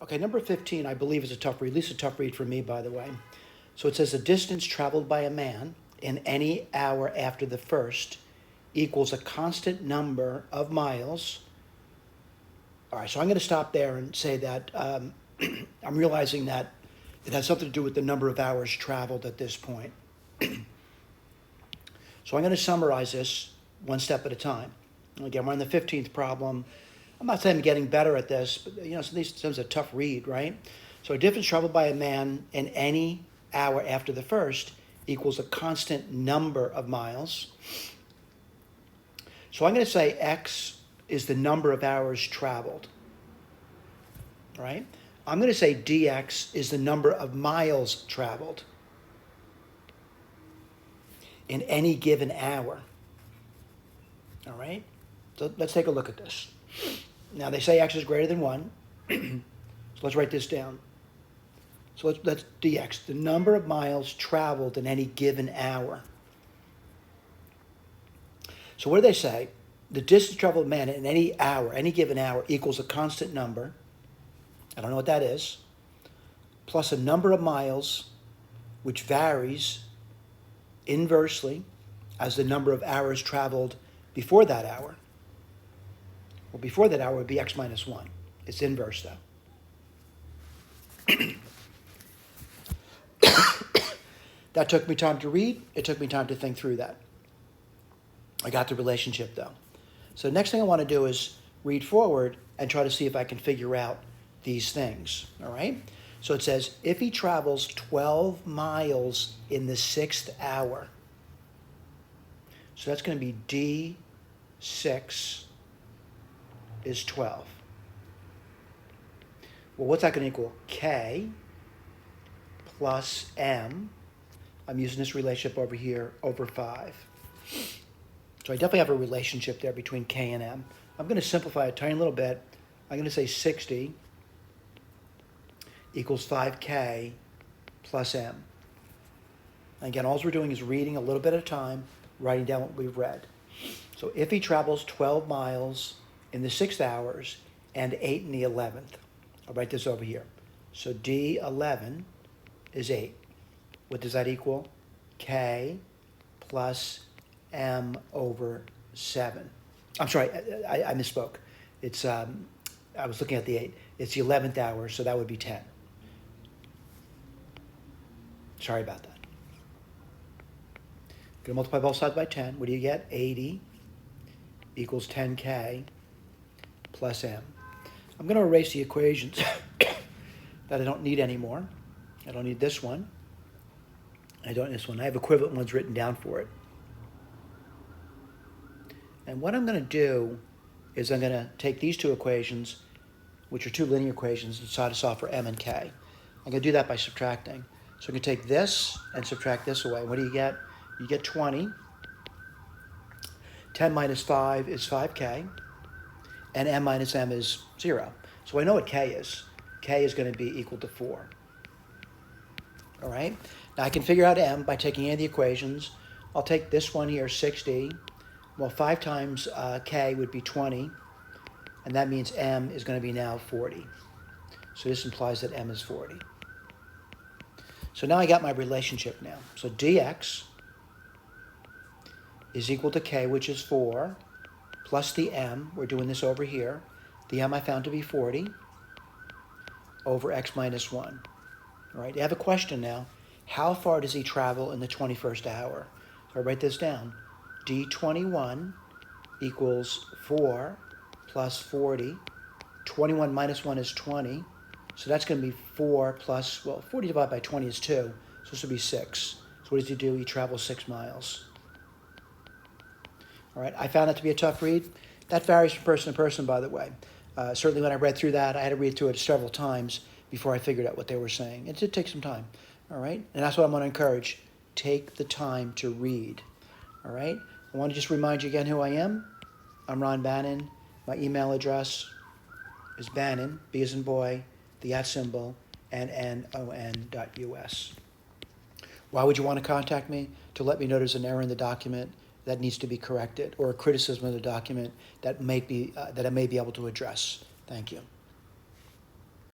Okay, number 15, I believe, is a tough read, at least a tough read for me, by the way. So it says the distance traveled by a man in any hour after the first equals a constant number of miles. All right, so I'm going to stop there and say that I'm realizing that it has something to do with the number of hours traveled at this point. So I'm going to summarize this one step at a time. Again, we're on the 15th problem. I'm not saying I'm getting better at this, but this is a tough read, right? So a distance traveled by a man in any hour after the first equals a constant number of miles. So I'm going to say X is the number of hours traveled, right? I'm going to say dx is the number of miles traveled in any given hour. All right? So let's take a look at this. Now they say x is greater than 1. So let's write this down. So let's dx, the number of miles traveled in any given hour. So what do they say? The distance traveled man in any hour, any given hour, equals a constant number. I don't know what that is. Plus a number of miles, which varies inversely as the number of hours traveled before that hour. Well, before that hour would be x minus 1. It's inverse, though. That took me time to read. It took me time to think through that. I got the relationship, though. So the next thing I want to do is read forward and try to see if I can figure out these things, all right? So it says, if he travels 12 miles in the 6th hour, so that's going to be D6 is 12. Well, what's that going to equal? K plus M. I'm using this relationship over here over 5. So I definitely have a relationship there between K and M. I'm going to simplify it a tiny little bit. I'm going to say 60 equals 5K plus M. Again, all we're doing is reading a little bit at a time, writing down what we've read. So if he travels 12 miles in the 6 hours and 8 in the 11th, I'll write this over here. So D11 is 8. What does that equal? K plus M over 7. I'm sorry, I misspoke. It's I was looking at the 8. It's the 11th hour, so that would be 10. Sorry about that. Going to multiply both sides by 10. What do you get? 80 equals 10K plus M. I'm going to erase the equations that I don't need anymore. I don't need this one. I don't need this one. I have equivalent ones written down for it. And what I'm going to do is I'm going to take these two equations, which are two linear equations, and try to solve for M and K. I'm going to do that by subtracting. So I'm going to take this and subtract this away. What do you get? You get 20. 10 minus 5 is 5K. And M minus M is 0. So I know what K is. K is going to be equal to 4. All right? Now I can figure out M by taking any of the equations. I'll take this one here, 60. Well, 5 times K would be 20. And that means M is going to be now 40. So this implies that M is 40. So now I got my relationship now. So dx is equal to K, which is 4, plus the M, we're doing this over here. The M I found to be 40 over x minus 1. All right, I have a question now. How far does he travel in the 21st hour? So I write this down. D21 equals 4 plus 40. 21 minus 1 is 20. So that's going to be 4 plus, 40 divided by 20 is 2. So this will be 6. So what does he do? He travels 6 miles. All right, I found that to be a tough read. That varies from person to person, by the way. Certainly when I read through that, I had to read through it several times before I figured out what they were saying. It did take some time, all right? And that's what I'm going to encourage. Take the time to read, all right? I want to just remind you again who I am. I'm Ron Bannon. My email address is Bannon, B as in boy, the @ symbol, nnon.us. Why would you want to contact me? To let me know there's an error in the document that needs to be corrected, or a criticism of the document that I may be able to address. Thank you.